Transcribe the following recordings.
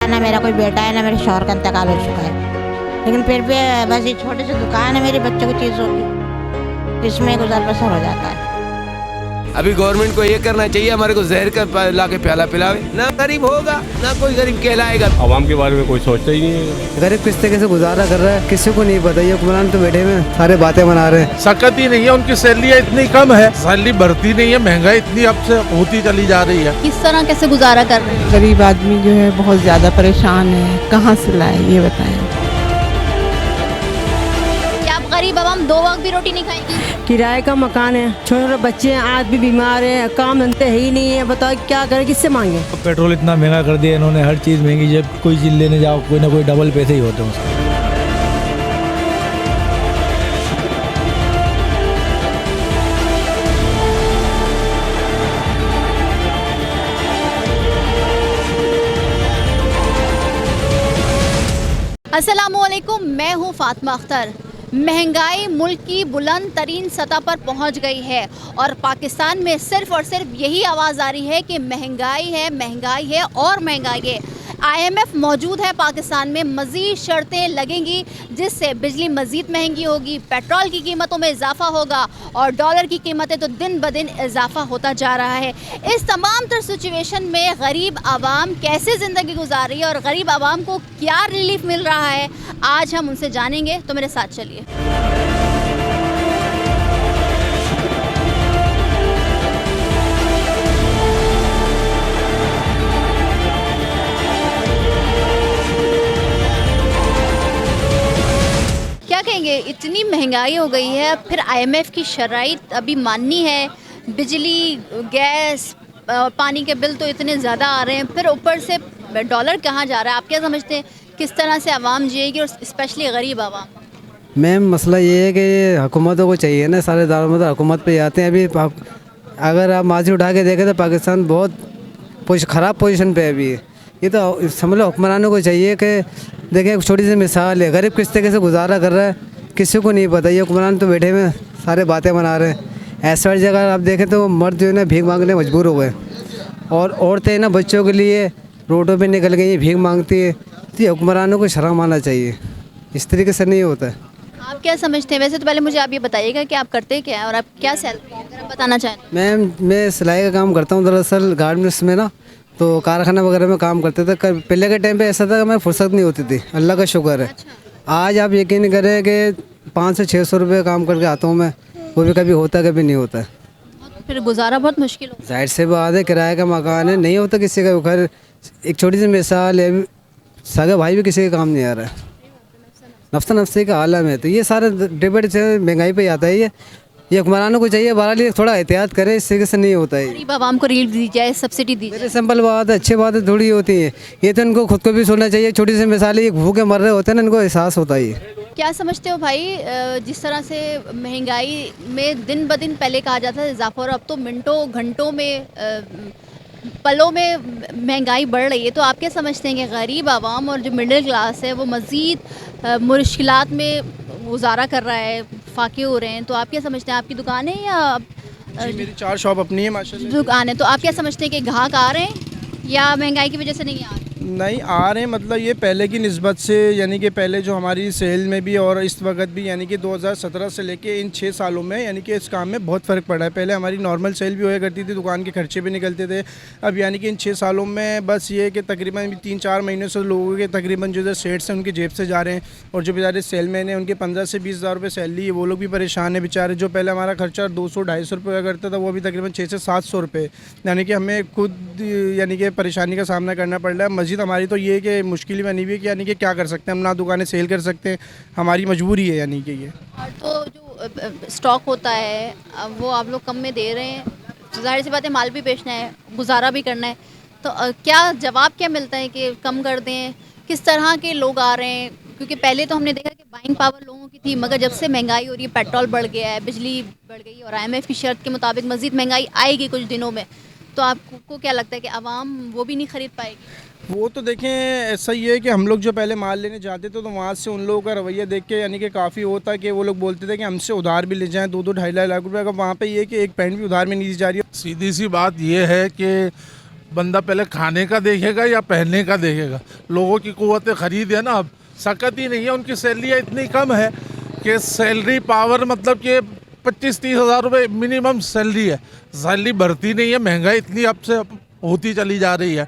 ना मेरा कोई बेटा है, ना मेरे शौहर का इंतकाल हो चुका है। लेकिन फिर भी बस ये छोटी सी दुकान है मेरे बच्चों की चीज़ों की, इसमें गुजर बसर हो जाता है। अभी गवर्नमेंट को ये करना चाहिए, हमारे को जहर का ला के प्याला पिलावे, ना गरीब होगा ना कोई गरीब कहलाएगा। आवाम के बारे में कोई सोचता ही नहीं है। गरीब किस तरीके से गुजारा कर रहा है किसी को नहीं पता। ये हुक्मरान तो बैठे में सारे बातें बना रहे हैं। सकत ही नहीं है, उनकी सैलरी इतनी कम है, सैलरी बढ़ती नहीं है, महंगाई इतनी अब से होती चली जा रही है। किस तरह कैसे गुजारा कर रहे हैं? गरीब आदमी जो है बहुत ज़्यादा परेशान है, कहाँ से लाए ये बताएं। क्या आप गरीब आवाम 2 वक्त भी रोटी नहीं खाएंगी? किराए का मकान है, छोटे छोटे बच्चे हैं, आज भी बीमार हैं, काम धंधे है ही नहीं है, बताओ क्या करें, किससे मांगे। पेट्रोल इतना महंगा कर दिया इन्होंने, हर चीज़ महंगी, जब कोई चीज़ लेने जाओ कोई ना कोई डबल पैसे ही होते हैं उसके। अस्सलामुअलैकुम, मैं हूँ फातिमा अख्तर। महंगाई मुल्क की बुलंद तरीन सतह पर पहुँच गई है और पाकिस्तान में सिर्फ़ और सिर्फ यही आवाज़ आ रही है कि महंगाई है और महंगाई है। IMF मौजूद है पाकिस्तान में, मज़ीद शर्तें लगेंगी जिससे बिजली मज़ीद महंगी होगी, पेट्रोल की कीमतों में इजाफा होगा और डॉलर की कीमतें तो दिन ब दिन इजाफा होता जा रहा है। इस तमाम तर सिचुएशन में गरीब आवाम कैसे ज़िंदगी गुजार रही है और गरीब आवाम को क्या रिलीफ मिल रहा है, आज हम उनसे जानेंगे, तो मेरे साथ चलिए। क्या कहेंगे, इतनी महंगाई हो गई है, फिर IMF की शराइत अभी माननी है, बिजली गैस पानी के बिल तो इतने ज़्यादा आ रहे हैं, फिर ऊपर से डॉलर कहाँ जा रहा है। आप क्या समझते हैं किस तरह से आवाम जिएगी और स्पेशली गरीब आवाम? मैम मसला ये है कि हुकूमतों को चाहिए ना, सारे दारोमदार हुकूमत पे आते हैं। अभी अगर आप माजी उठा के देखें तो पाकिस्तान बहुत ख़राब पोजीशन पे है अभी। ये तो समझ लो हुक्मरानों को चाहिए कि देखें, एक छोटी सी मिसाल है, गरीब किस तरीके से गुजारा कर रहा है किसी को नहीं पता। ये हुक्मरान तो बैठे में सारे बातें बना रहे हैं। ऐसा वाली जगह आप देखें तो मर्द जो है ना भीख मांगने मजबूर हो गए और औरतें ना बच्चों के लिए रोडों पे निकल गई भीख मांगती है। तो ये हुक्मरानों को शर्म आना चाहिए, इस तरीके से नहीं होता है। आप क्या समझते हैं? वैसे तो पहले मुझे आप ये बताइएगा कि आप करते क्या हैं और आप क्या सैलरी है, अगर आप बताना चाहें। मैं सिलाई का काम करता हूँ दरअसल गारमेंट्स में ना, तो कारखाना वगैरह में काम करते थे। पहले के टाइम पे ऐसा था कि मैं फुर्सत नहीं होती थी, अल्लाह का शुक्र है। अच्छा। आज आप यकीन करें कि 500 से 600 रुपये काम करके आता हूँ मैं, वो भी कभी होता कभी नहीं होता। फिर गुजारा बहुत मुश्किल हो। जाहिर से बात है, किराए का मकान है, नहीं होता किसी का घर। एक छोटी सी मिसाल है, सगा भाई भी किसी का काम नहीं आ रहा है, नफ्सा नफ्सी का आलम है। तो ये सारे डिबेट से महंगाई पे आता है। ये हुक्मरानों को चाहिए बहरहाल थोड़ा एहतियात करें, इस तरीके से नहीं होता है। गरीब आवाम को रिलीफ दी जाए, सब्सिडी दी जाए। मेरे सिंपल बात है, अच्छी बातें थोड़ी होती है। ये तो इनको खुद को भी सोचना चाहिए। छोटी सी मिसाल है, भूखे मर रहे होते हैं ना, इनको एहसास होता है। क्या समझते हो भाई, जिस तरह से महंगाई में दिन ब दिन पहले कहा जाता है इजाफा और अब तो मिनटों घंटों में पलों में महंगाई बढ़ रही है, तो आप क्या समझते हैं कि गरीब आवाम और जो मिडिल क्लास है वो मज़ीद मुश्किलात में गुजारा कर रहा है, फाके हो रहे हैं? तो आप क्या समझते हैं, आपकी दुकान है या मेरी 4 शॉप अपनी है माशाल्लाह दुकान है, तो आप क्या समझते हैं कि ग्राहक आ रहे हैं या महंगाई की वजह से नहीं आ रहे? नहीं आ रहे हैं, मतलब ये पहले की निस्बत से, यानी कि पहले जो हमारी सेल में भी और इस वक्त भी, यानी कि 2017 से लेके इन 6 सालों में यानी कि इस काम में बहुत फ़र्क पड़ा है। पहले हमारी नॉर्मल सेल भी होया करती थी, दुकान के खर्चे भी निकलते थे। अब यानी कि इन 6 सालों में बस ये कि तकरीबन 3-4 महीनों से लोगों के तकरीबन जो सेट्स हैं उनकी जेब से जा रहे हैं और जो बेचारे सेलमैन हैं उनके 15 से 20 हज़ार रुपये सैलरी है, वो लोग भी परेशान है बेचारे। जो पहले हमारा खर्चा 200-250 रुपये हुआ करता था, वो अभी तकरीबन 600 से 700 रुपये, यानी कि हमें खुद यानी कि परेशानी का सामना करना पड़ रहा है। मज़ीद हमारी तो ये कि मुश्किल बनी हुई है कि यानी कि क्या कर सकते हैं, हम ना दुकानें सेल कर सकते हैं, हमारी मजबूरी है यानी कि ये। तो जो स्टॉक होता है वो आप लोग कम में दे रहे हैं, तो जाहिर सी बात है माल भी बेचना है, गुजारा भी करना है, तो क्या जवाब क्या मिलता है कि कम कर दें? किस तरह के लोग आ रहे हैं? क्योंकि पहले तो हमने देखा कि बाइंग पावर लोगों की थी, मगर जब से महंगाई हो रही है, पेट्रोल बढ़ गया है, बिजली बढ़ गई और IMF की शर्त के मुताबिक मज़ीद महंगाई आएगी कुछ दिनों में, तो आपको क्या लगता है कि आवाम वो भी नहीं ख़रीद पाएगी? वो तो देखें, ऐसा ही है कि हम लोग जो पहले माल लेने जाते थे तो वहाँ से उन लोगों का रवैया देख के यानी कि काफ़ी होता है कि वो लोग बोलते थे कि हमसे उधार भी ले जाएं 2-2 ढाई लाख रुपये का। वहाँ पे ये कि एक पैंट भी उधार में नहीं दी जा रही है। सीधी सी बात ये है कि बंदा पहले खाने का देखेगा या पहनने का देखेगा। लोगों की कुव्वत खरीद है ना, अब सकत ही नहीं है। उनकी सैलरी इतनी कम है कि सैलरी पावर मतलब कि 25-30 हज़ार रुपये मिनिमम सैलरी है। सैलरी बढ़ती नहीं है, महंगाई इतनी अब से होती चली जा रही है।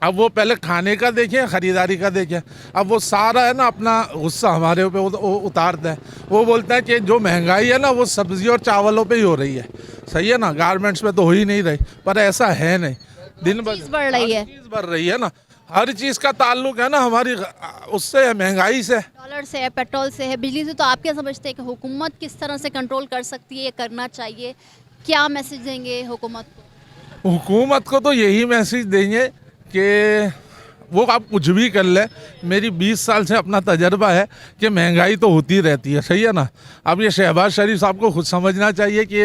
अब वो पहले खाने का देखें, ख़रीदारी का देखें। अब वो सारा है ना अपना गुस्सा हमारे ऊपर उतारते हैं। वो बोलते हैं कि जो महंगाई है ना वो सब्ज़ी और चावलों पे ही हो रही है। सही है ना, गारमेंट्स में तो हो ही नहीं रही, पर ऐसा है नहीं। दिन भर चीज़ बढ़ रही है, चीज़ बढ़ रही है ना। हर चीज़ का ताल्लुक है ना हमारी उससे है, महंगाई से, डॉलर से है, पेट्रोल से है, बिजली से। तो आप क्या समझते हैं कि हुकूमत किस तरह से कंट्रोल कर सकती है, करना चाहिए? क्या मैसेज देंगे हुकूमत को? हुकूमत को तो यही मैसेज देंगे कि वो आप कुछ भी कर ले। मेरी 20 साल से अपना तजर्बा है कि महंगाई तो होती रहती है। सही है ना। अब ये शहबाज शरीफ साहब को खुद समझना चाहिए कि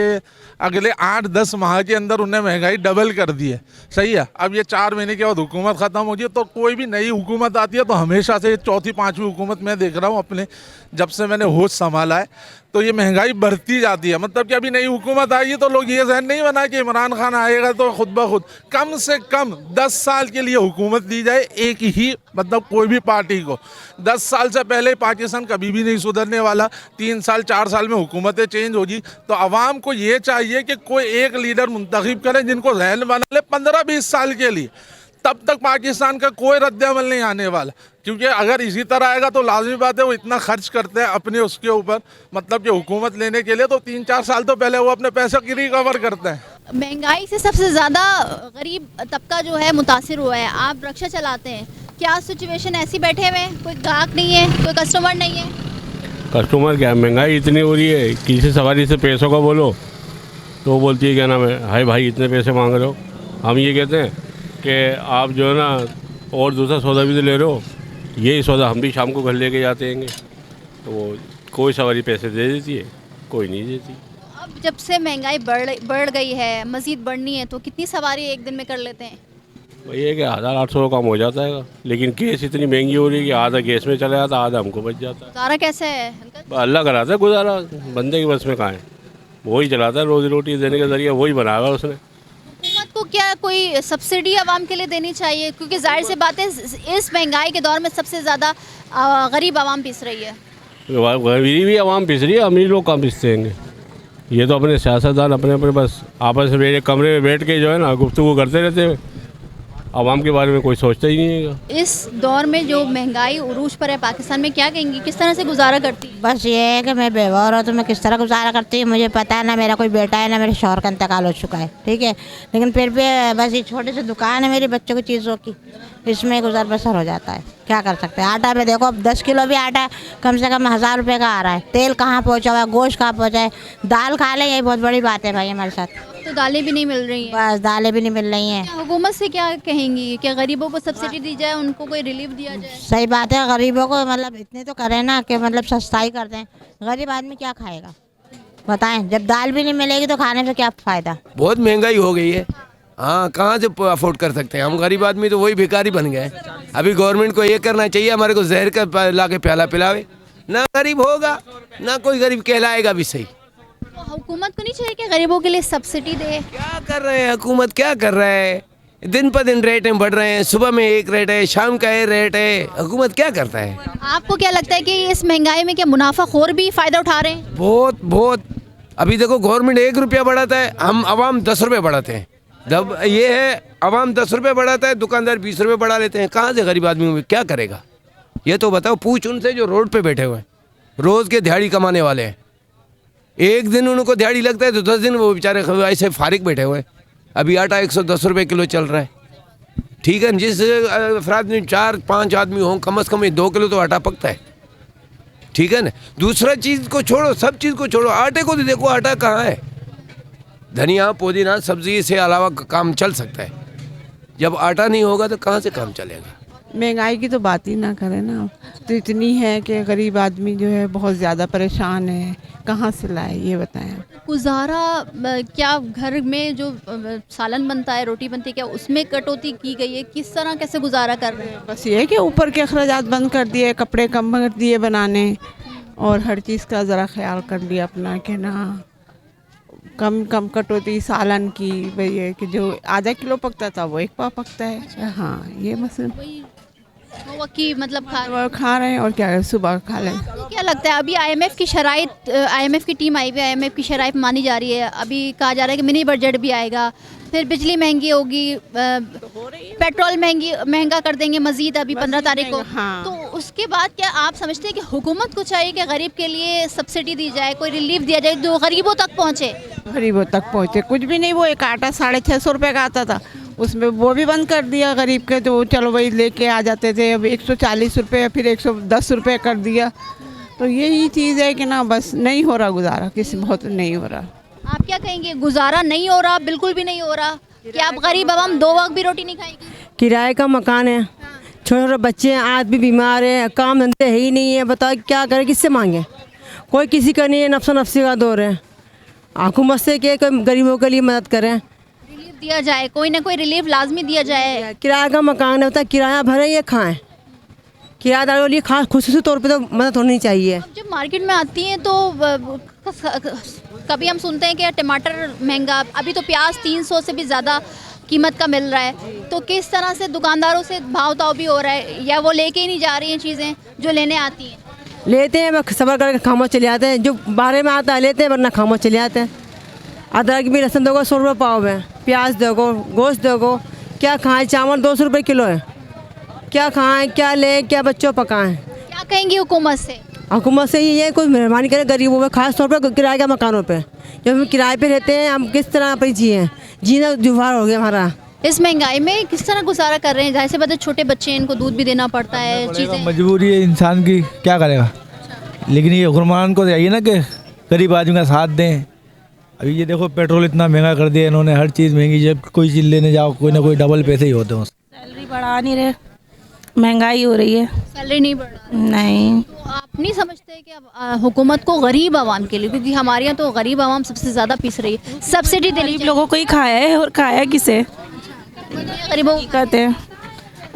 अगले 8-10 माह के अंदर उन्हें महंगाई डबल कर दी है। सही है। अब ये 4 महीने के बाद हुकूमत ख़त्म हो गई, तो कोई भी नई हुकूमत आती है तो हमेशा से 4थी-5वीं हुकूमत मैं देख रहा हूँ अपने जब से मैंने होश संभाला है, तो ये महंगाई बढ़ती जाती है। मतलब कि अभी नई हुकूमत आएगी तो लोग ये जहन नहीं बनाए कि इमरान खान आएगा तो खुद ब खुद कम से कम 10 साल के लिए हुकूमत दी जाए, एक ही मतलब कोई भी पार्टी को। 10 साल से पहले पाकिस्तान कभी भी नहीं सुधरने वाला। 3 साल 4 साल में हुकूमतें चेंज होगी, तो आवाम को ये चाहिए कि कोई एक लीडर मुंतखब करे जिनको जहन बना ले 15-20 साल के लिए। तब तक पाकिस्तान का कोई रद्द-ए-अमल नहीं आने वाला, क्योंकि अगर इसी तरह आएगा तो लाजमी बात है वो इतना खर्च करते हैं अपने उसके ऊपर, मतलब कि हुकूमत लेने के लिए, तो 3-4 साल तो पहले वो अपने पैसे की रिकवर करते हैं। महंगाई से सबसे ज़्यादा गरीब तबका जो है मुतासिर हुआ है। आप रिक्शा चलाते हैं, क्या सिचुएशन ऐसी बैठे हुए हैं, कोई ग्राहक नहीं है, कोई कस्टमर नहीं है? कस्टमर क्या, महंगाई इतनी हो रही है, किसी सवारी से पैसों का बोलो तो वो बोलती है क्या नाम है, हाय भाई इतने पैसे मांग रहे हो। हम ये कहते हैं कि आप जो है ना और दूसरा सौदा भी तो ले रहे हो, यही सौदा हम भी शाम को घर लेके जाते हैं। तो वो कोई सवारी पैसे दे देती है, कोई नहीं देती। अब जब से महंगाई बढ़ गई है, मज़ीद बढ़नी है, तो कितनी सवारी एक दिन में कर लेते हैं? वही है कि 1800 काम हो जाता है, लेकिन गैस इतनी महंगी हो रही है कि आधा गैस में चला जाता, आधा हमको बच जाता है। गुजारा कैसे है अंकल? अल्लाह कराता है गुजारा, बंदे की बस में कहाँ है। वही चलाता है, रोज़ी रोटी देने का जरिया वही बनाया उसने। हुकूमत को क्या कोई सब्सिडी आवाम के लिए देनी चाहिए? क्योंकि जाहिर सी बात है इस महंगाई के दौर में सबसे ज़्यादा गरीब आवाम पिस रही है। गरीबी आवाम पिस रही है, अमीर लोग कहाँ पिसते हैं। ये तो अपने सियासतदान अपने बस आपस में एक कमरे में बैठ के जो है ना गुफ्तगू करते रहते हैं, आवाम के बारे में कोई सोचता ही नहीं है। इस दौर में जो महंगाई उरूज पर है पाकिस्तान में, क्या कहेंगी, किस तरह से गुजारा करती है? बस ये है कि मैं बेघर हूँ तो मैं किस तरह गुजारा करती हूँ मुझे पता है ना। मेरा कोई बेटा है ना, मेरे शौहर का इंतकाल हो चुका है, ठीक है, लेकिन फिर भी बस ये छोटे से दुकान है मेरे बच्चों की चीज़ों की, इसमें गुजर बसर हो जाता है। क्या कर सकते हैं। आटा में देखो अब 10 किलो भी आटा कम से कम 1000 रुपये का आ रहा है। तेल कहाँ पहुँचा हुआ है, गोश्त कहाँ पहुँचा है, दाल खा लें, यही बहुत बड़ी बात है भाई हमारे साथ। तो दालें भी नहीं मिल रही हैं। बस दालें भी नहीं मिल रही हैं। हुकूमत से क्या कहेंगी कि गरीबों को सब्सिडी दी जाए, उनको कोई रिलीफ दिया जाए? सही बात है, गरीबों को मतलब इतने तो करें ना कि मतलब सस्ताई कर दें। गरीब आदमी क्या खाएगा बताएं, जब दाल भी नहीं मिलेगी तो खाने से क्या फ़ायदा। बहुत महंगाई हो गई है। हाँ, कहाँ से अफोर्ड कर सकते हैं हम गरीब आदमी, तो वही भिखारी बन गए। अभी गवर्नमेंट को ये करना चाहिए हमारे को जहर का ला के प्याला पिलावे, ना गरीब होगा ना कोई गरीब कहलाएगा भी सही। तो हुकूमत को नहीं चाहिए कि गरीबों के लिए सब्सिडी दे? क्या कर रहे हैं हुकूमत, क्या कर रहा है, दिन पर दिन रेटें बढ़ रहे हैं, सुबह में एक रेट है, शाम का एक रेट है, हुकूमत क्या करता है? आपको क्या लगता है कि इस महंगाई में क्या मुनाफाखोर भी फ़ायदा उठा रहे हैं? बहुत बहुत। अभी देखो गवर्नमेंट 1 रुपया बढ़ाता है, हम आवाम 10 रुपये बढ़ाते हैं। जब ये है आवाम 10 रुपये बढ़ाता है, दुकानदार 20 रुपये बढ़ा लेते हैं। कहाँ से गरीब आदमी क्या करेगा ये तो बताओ। पूछ उनसे जो रोड पे बैठे हुए हैं, रोज़ के दिहाड़ी कमाने वाले हैं। एक दिन उनको दिहाड़ी लगता है तो 10 दिन वो बेचारे ऐसे फारिग बैठे हुए हैं। अभी आटा 110 रुपये किलो चल रहा है, ठीक है। जिस अफराद में 4-5 आदमी हों, कम से कम 2 किलो तो आटा पकता है, ठीक है ना। दूसरा चीज़ को छोड़ो, सब चीज़ को छोड़ो, आटे को तो देखो आटा कहाँ है। धनिया पुदीना सब्जी से अलावा काम चल सकता है, जब आटा नहीं होगा तो कहाँ से काम चलेगा। महंगाई की तो बात ही ना करें ना, तो इतनी है कि गरीब आदमी जो है बहुत ज़्यादा परेशान है, कहाँ से लाए ये बताएं। गुजारा क्या घर में जो सालन बनता है, रोटी बनती है, क्या उसमें कटौती की गई है? किस तरह कैसे गुजारा कर रहे हैं? बस ये है कि ऊपर के अखराजात बंद कर दिए, कपड़े कम कर दिए बनाने, और हर चीज़ का ज़रा ख्याल कर लिया अपना कि ना कम कम कटौती सालन की, भाई ये कि जो आधा किलो पकता था वो 1 पाव पकता है। हाँ, ये मसला वो की मतलब खा रहे हैं और क्या सुबह खा लें। तो क्या लगता है अभी आईएमएफ की शराइत, आईएमएफ की टीम आई हुई है, आईएमएफ की शराइत मानी जा रही है, अभी कहा जा रहा है कि मिनी बजट भी आएगा, फिर बिजली महंगी होगी, पेट्रोल महंगा कर देंगे मजीद अभी 15 तारीख को। हाँ। तो उसके बाद क्या आप समझते हैं कि हुकूमत को चाहिए कि गरीब के लिए सब्सिडी दी जाए, कोई रिलीफ दिया जाए जो गरीबों तक पहुँचे? गरीबों तक पहुँचे कुछ भी नहीं। वो एक आटा 650 रुपये का आता था, उसमें वो भी बंद कर दिया गरीब के, तो चलो भाई लेके आ जाते थे। अब 140 रुपये फिर 110 रुपये कर दिया। तो यही चीज़ है कि ना बस नहीं हो रहा गुजारा, किसी बहुत नहीं हो रहा। आप क्या कहेंगे, गुजारा नहीं हो रहा, बिल्कुल भी नहीं हो रहा कि आप गरीब आवाम 2 वक्त भी रोटी नहीं खाएगी? किराए का मकान है, छोटे छोटे बच्चे हैं, आदमी बीमार है, काम धंधे है ही नहीं है, बताओ क्या करें, किससे मांगे? कोई किसी का नहीं है, नफ्सो नफ्सी का दौर है। हुकूमत से कि कोई गरीबों के लिए मदद करें, रिलीफ दिया जाए, कोई ना कोई रिलीफ लाजमी दिया जाए। किराए का मकान है, बताए किराया भरे या खाएं? किराएदारों के लिए खास खुसूसी तौर पे तो मदद होनी चाहिए। जब मार्केट में आती हैं तो कभी हम सुनते हैं कि टमाटर महंगा, अभी तो प्याज 300 से भी ज़्यादा कीमत का मिल रहा है, तो किस तरह से दुकानदारों से भाव ताव भी हो रहा है, या वो लेके ही नहीं जा रही हैं चीज़ें जो लेने आती हैं? लेते हैं, सबर करके खामोश चले आते हैं, जो बारे में आता है लेते हैं, वरना खामोश चले आते हैं। अदरक भी लहसुन दोगो 100 रुपये पाव है, प्याज दोगो, गोश्त दोगो, क्या खाएं? चावल 200 रुपये किलो है, क्या खाएं, क्या लें, क्या बच्चों पकाएं? क्या कहेंगी हुकूमत से? हुकूमत से ये कोई मेहरबानी करे गरीबों पे, खास तौर पर किराए का मकानों पे। जब हम किराए पे रहते हैं, हम किस तरह पर जिए, जीना दुश्वार हो गया हमारा। इस महंगाई में किस तरह गुजारा कर रहे हैं? जाहिर सी बात है, छोटे बच्चे हैं, इनको दूध भी देना पड़ता है, चीज़ें मजबूरी है इंसान की, क्या करेगा। लेकिन ये हुक्मरान को चाहिए ना कि गरीब आदमी का साथ दें। अभी ये देखो पेट्रोल इतना महंगा कर दिया इन्होंने, हर चीज़ महंगी, जब कोई चीज़ लेने जाओ कोई ना कोई डबल पैसे ही होते हैं। सैलरी बढ़ा नहीं रहे, महंगाई हो रही है, सैलरी नहीं बढ़ रहा। नहीं। तो आप नहीं समझते कि अब हुकूमत को गरीब आवाम के लिए, क्योंकि हमारे यहाँ तो गरीब आवाम सबसे ज़्यादा पीस रही है, सब्सिडी देनी गरीब लोगों को ही खाया है, और खाया किसे? गरीबों कहते हैं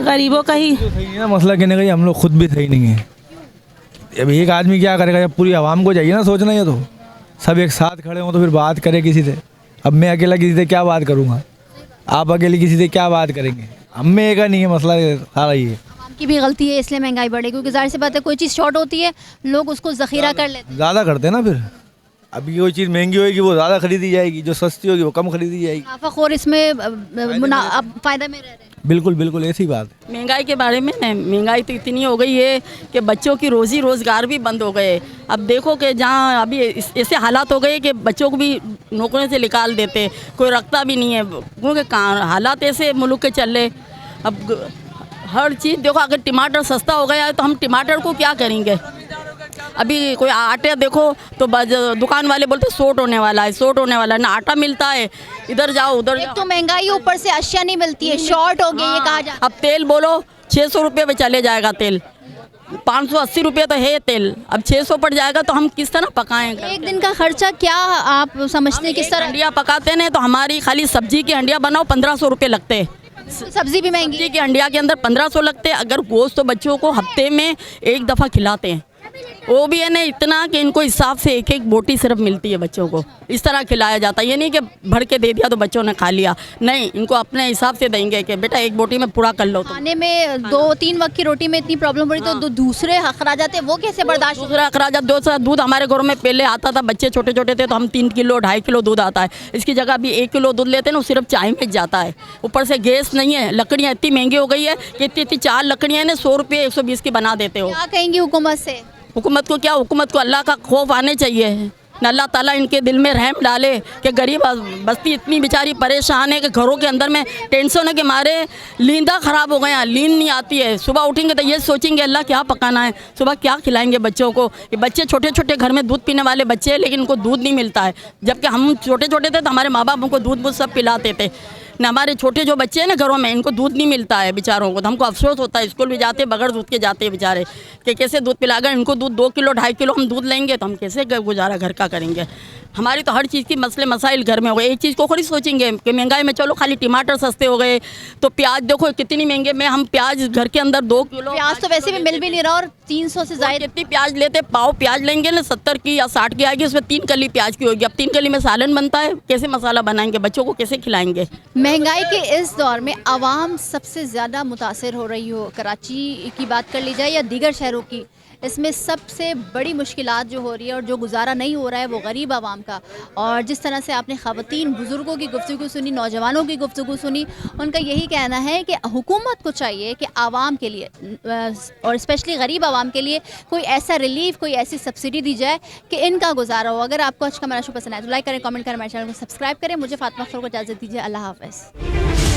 गरीबों का ही सही है ना मसला, कहने का हम लोग खुद भी सही नहीं है। अब एक आदमी क्या करेगा, जब पूरी आवाम को चाहिए ना सोचना, ये तो सब एक साथ खड़े हों तो फिर बात करे किसी से। अब मैं अकेला किसी से क्या बात करूँगा, आप अकेले किसी से क्या बात करेंगे? हम में एक नहीं है मसला सारा ये की भी गलती है, इसलिए महंगाई बढ़े, क्योंकि जाहिर सी बात है कोई चीज़ शॉर्ट होती है, लोग उसको ज़ख़ीरा कर लेते हैं, ज़्यादा करते हैं ना। फिर अभी कोई चीज़ महंगी होगी वो ज़्यादा खरीदी जाएगी, जो सस्ती होगी वो कम खरीदी जाएगी। मुनाफाखोर इसमें अब फ़ायदे में रह रहे हैं। बिल्कुल बिल्कुल ऐसी बात है। महंगाई के बारे में न, महंगाई तो इतनी हो गई है कि बच्चों की रोज़ी रोज़गार भी बंद हो गए। अब देखो कि जहाँ अभी ऐसे हालात हो गए कि बच्चों को भी नौकरियों से निकाल देते, कोई रखता भी नहीं है, क्योंकि हालात ऐसे मुल्क के चल रहे। अब हर चीज़ देखो, अगर टमाटर सस्ता हो गया है तो हम टमाटर को क्या करेंगे? अभी कोई आटे देखो तो दुकान वाले बोलते शॉर्ट होने वाला है, शॉर्ट होने वाला है, ना आटा मिलता है, इधर जाओ उधर जाओ। तो महंगाई ऊपर से अशिया नहीं मिलती है, शॉर्ट हो गई ये कहा जाता है। अब तेल बोलो 600 रुपये में चले जाएगा तेल, 580 रुपये तो है तेल, अब 600 पड़ जाएगा तो हम किस तरह पकाएंगे? एक दिन का खर्चा क्या आप समझते हैं? किस तरह हंडिया पकाते हैं तो हमारी खाली सब्जी की हंडिया बनाओ 1500 रुपये लगते हैं, सब्जी भी महंगी, सब्जी की हंडिया के अंदर 1500 लगते हैं। अगर गोश्त तो बच्चों को हफ्ते में एक दफ़ा खिलाते हैं, वो भी है ना इतना कि इनको हिसाब से एक एक बोटी सिर्फ मिलती है बच्चों को, इस तरह खिलाया जाता है। ये नहीं कि भर के दे दिया तो बच्चों ने खा लिया, नहीं, इनको अपने हिसाब से देंगे कि बेटा एक बोटी में पूरा कर लो। तो खाने में 2-3 वक्त की रोटी में इतनी प्रॉब्लम हो रही, तो दूसरे अखराजात है वो कैसे बर्दाश्त? दूसरा अखराजात, दूध हमारे घरों में पहले आता था, बच्चे छोटे छोटे थे तो हम 3 किलो 2.5 किलो दूध आता है, इसकी जगह अभी 1 किलो दूध लेते हैं ना, सिर्फ चाय में जाता है। ऊपर से गैस नहीं है, लकड़ियाँ इतनी महंगी हो गई है कि इतनी 4 लकड़ियाँ ना 100 रुपये 120 की बना देते हो। क्या कहेंगी हुकूमत से? हुकूमत को क्या, हुकूमत को अल्लाह का खौफ आने चाहिए, न अल्लाह ताला इनके दिल में रहम डाले कि गरीब बस्ती इतनी बेचारी परेशान है कि घरों के अंदर में टेंशन के मारे नींदा ख़राब हो गया, नींद नहीं आती है। सुबह उठेंगे तो ये सोचेंगे अल्लाह क्या पकाना है, सुबह क्या खिलाएंगे बच्चों को। ये बच्चे छोटे छोटे घर में दूध पीने वाले बच्चे हैं, लेकिन उनको दूध नहीं मिलता है। जबकि हम छोटे छोटे थे तो हमारे माँ बाप हमको दूध सब पिलाते थे, न हमारे छोटे जो बच्चे हैं ना घरों में, इनको दूध नहीं मिलता है बेचारों को, तो हमको अफसोस होता है। स्कूल भी जाते बगैर दूध के जाते हैं बेचारे, कि कैसे दूध पिलाकर इनको दूध 2 किलो 2.5 किलो हम दूध लेंगे तो हम कैसे गुजारा घर का करेंगे। हमारी तो हर चीज़ की मसले मसाइल घर में हो गए। एक चीज़ को थोड़ी सोचेंगे कि महंगाई में चलो खाली टमाटर सस्ते हो गए, तो प्याज देखो कितनी महंगे में हम प्याज घर के अंदर 2 किलो प्याज तो वैसे भी मिल भी नहीं रहा और 300 से ज़्यादा कितनी प्याज लेते, पाव प्याज लेंगे ना 70 की या 60 की आएगी, उसमें 3 कली प्याज की होगी। अब 3 कली में सालन बनता है, कैसे मसाला बनाएंगे, बच्चों को कैसे खिलाएंगे। महंगाई के इस दौर में आवाम सबसे ज़्यादा मुतासिर हो रही हो। कराची की बात कर ली जाए या दीगर शहरों की, इसमें सबसे बड़ी मुश्किलात जो हो रही है और जो गुजारा नहीं हो रहा है वो गरीब आवाम का। और जिस तरह से आपने ख़वातीन बुज़ुर्गों की गुफ्तगू सुनी, नौजवानों की गुफ्तगू सुनी, उनका यही कहना है कि हुकूमत को चाहिए कि आवाम के लिए और स्पेशली गरीब आवाम के लिए कोई ऐसा रिलीफ, कोई ऐसी सब्सिडी दी जाए कि इनका गुजारा हो। अगर आपको आज का मेरा शो पसंद आए तो लाइक करें, कमेंट करें, हमारे चैनल को सब्सक्राइब करें। मुझे फातिमा अख्तर को इजाज़त दीजिए। अल्लाह हाफ़िज़।